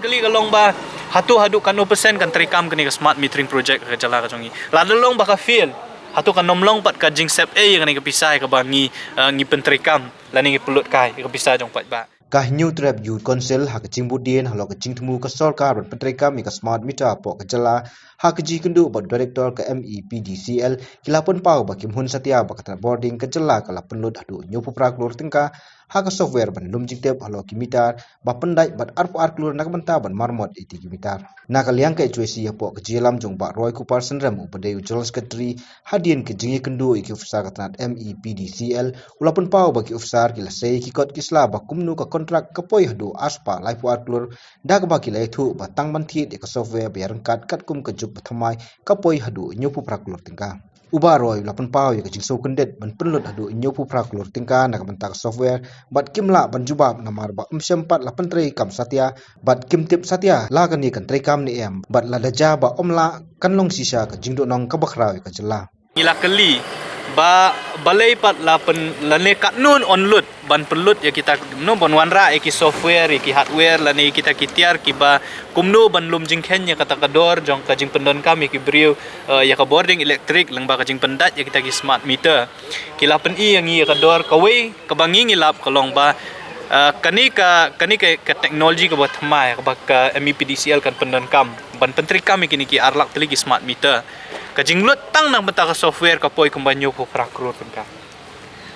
kali kalong ba hatu haduk kan 0% kan trikam kini ke smart metering project ke jala ka jongi ladalong ba ka feel hatu kan nomlong pat ka jing sep e yang ni ke pisai ke bangi ngi pentrikam lani ngi pulut kai ke pisai jong pat ba Kah New Trap Youth Council hak cing budien halo ke cing temu ke sorkar ban pentrikam mi ke smart meter po ke jala hak ji kendu ba director ke MEPDCL kilapun pau ba kim hun satia ba kata boarding ke jala kala penlut adu nyopu praklur tingka hak software ban lum jing tep halo kimitar ba pendai bat arpu arklur nak benta ban marmot iti kimitar na kaliang ke cuisi po ke jilam jong ba Roy Kupar Sendram upadai ujol sekretari hadien ke jingi kendu iki ofisar katanat MEPDCL ulapun pau bagi ofisar kila sei kikot kisla ba kumnu ka kontrak kapoi hadu aspa laipu arklur dak bagi laitu batang banti de ke software biarang kat kum ke jup thamai kapoi hadu nyopu praklur tingka uba Roy ulapun pau ya ke jing so kendet ban penlut hadu nyopu praklur tingka nak bentak software bat kimla ban jubab namar ba sempat la pentrei kam satya bat kim tip satya la kan ni kan trei kam ni em bat la daja ba omla kan long sisa ka jingdo nong ka bakhra ka jela ila kali ba balai pat la pen lane kat nun onlut ban pelut ya kita no ban wanra ki software ki hardware lane kita kitiar ki ba kumno ban lum jingkhen ya kata kador jong ka jing pendon kami ki brio ya ka boarding elektrik lang ba ka jing pendat ya kita ki smart meter ki la pen i yang i kador kawai ka bangi ngilap kalong ba kani ka teknologi ka buat mai ka ka MEPDCL kan pendon kam ban pentri kami kini ki arlak teli ki smart meter ka jinglut tang nang beta ka software ka poi kumbanyo ko prakrur tengka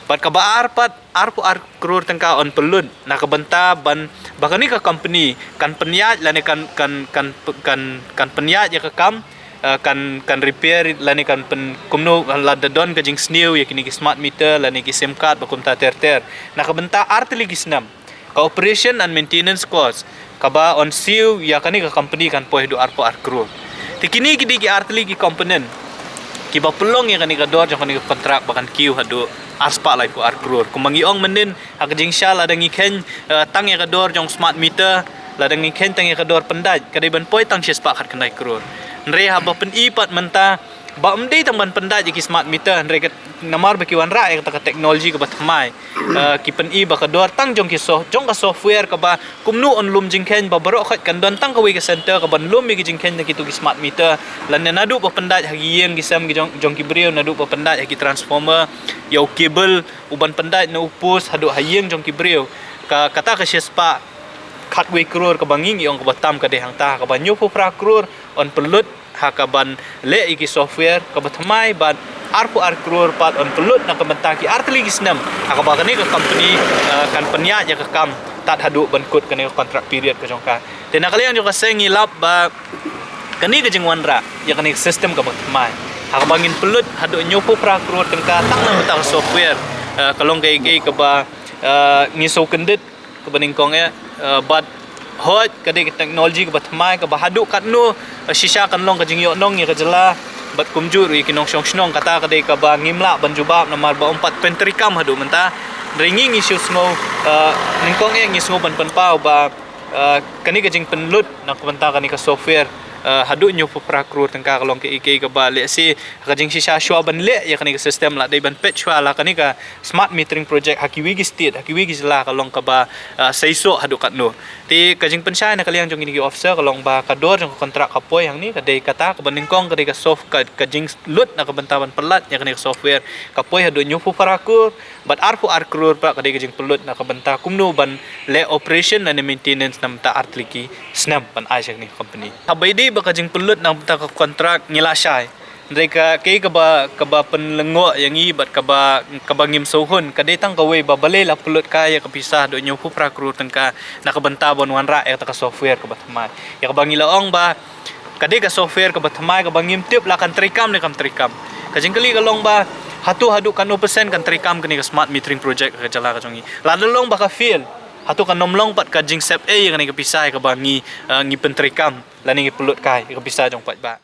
bat ka baar pat arpu arkrur tengka on pelun na ka benta ban bakani ka company kan penyat lane kan penyat ya ka kam kan repair lani kan pen kumno la dadon ka jing snew ya kini ki smart meter lani ki sim card bakum ta ter na ka benta artili ki snam ka operation and maintenance cost ka ba on siu ya kani ka company kan poi do arpo arkrur tikini kidi ki artili ki component ki ba pelong ya kani ka dor jong kani kontrak bakan kiu hadu aspa lai ko arkrur kumangi ong menin hak jing syal ada ngi ken tang ya ka dor jong smart meter la ngi ken tang ya ka dor pendai kadai ban poi tang sespa khat kanai krur nre ha ba pen ipat menta ba umdei tang ban pendai ki smart meter nre namar baki wan ra ka teknologi ka batmai ki pen i ba ka dor tang jong ki jong ka software ka ba kumnu on lum jing ken ba baro khat kan don tang ka wi ka center ka ban lum mi ki jing ken ki tu ki smart meter lan nadu ba pendai hagi yeng ki sam ki jong ki brio nadu ba pendai hagi transformer yo cable uban pendai no upus hadu hayeng jong ki brio ka kata ka sespa khat wi krur ka banging yong ka batam ka de hang ta ka banyu pu pra krur on pelut hakaban le iki software ka batmai ban arpu arkrur pat on pelut na ka bentaki artli gisnam hakaban ni ka company kan penya ya ka kam tat hadu ban kut ka ni kontrak period ka jongka te na kalian jo ka sengi lap ba kani ka jingwan ra ya kani system ka batmai hakabangin pelut hadu nyopu pra krur tengka tang na betak software kalong kay ka ba ngiso kendit ka baningkong ya bat hot kadai teknologi ka batmai ka bahadu katno shisha kan long ka jingyo nong ya ka jela bat kumjur ri kinong snong kata kadai ka ba ngimla banjubab namar ba 4 pentrikam hadu menta ringi ngisu sngo ningkong e ngisu ban penpau ba kani ka jing penlut nak benta kani ka software hadu nyu prakrur tengka kalong ke iki ka ba le si ka jing shisha shwa ban le ya kani ka system la dai ban pet shwa la kani ka smart metering project hakiwi gi state hakiwi gi la kalong ka ba saiso hadu katno ti ka jing pensai na kaliang jong ini officer kalong ba ka dor jong kontrak ka poi hang ni ka dai kata ka baningkong ka dai ka soft ka jing lut na ka bentaban pelat ya kani ka software ka poi hadu nyu prakrur bat arpu arkrur pa ka dai ka jing pelut na ka benta kumno ban le operation and maintenance nam ta artliki snam ban ajak ni company habai baka jing pelut nang benta ka kontrak ngilasai mereka kay ka ba penlengo yang ibat ka ba ngim sohun kadai tang ka we ba balay la pelut kaya ka pisah do nyu pu prakrur tengka nakabenta bon wan ra ka ka software ka batmai ya ka bangilaong ba kadai ka software ka batmai ka bangim tip la kan trikam ni kam trikam ka jing kali kalong ba hatu hadu kan 0% kan trikam kani ka smart metering project ka jala ka jongi la long ba ka feel hatu kan nomlong pat ka jing sep e yang ni ka pisai ka bangi ngi pentrikam la ni pelut kai ka pisah jong pat ba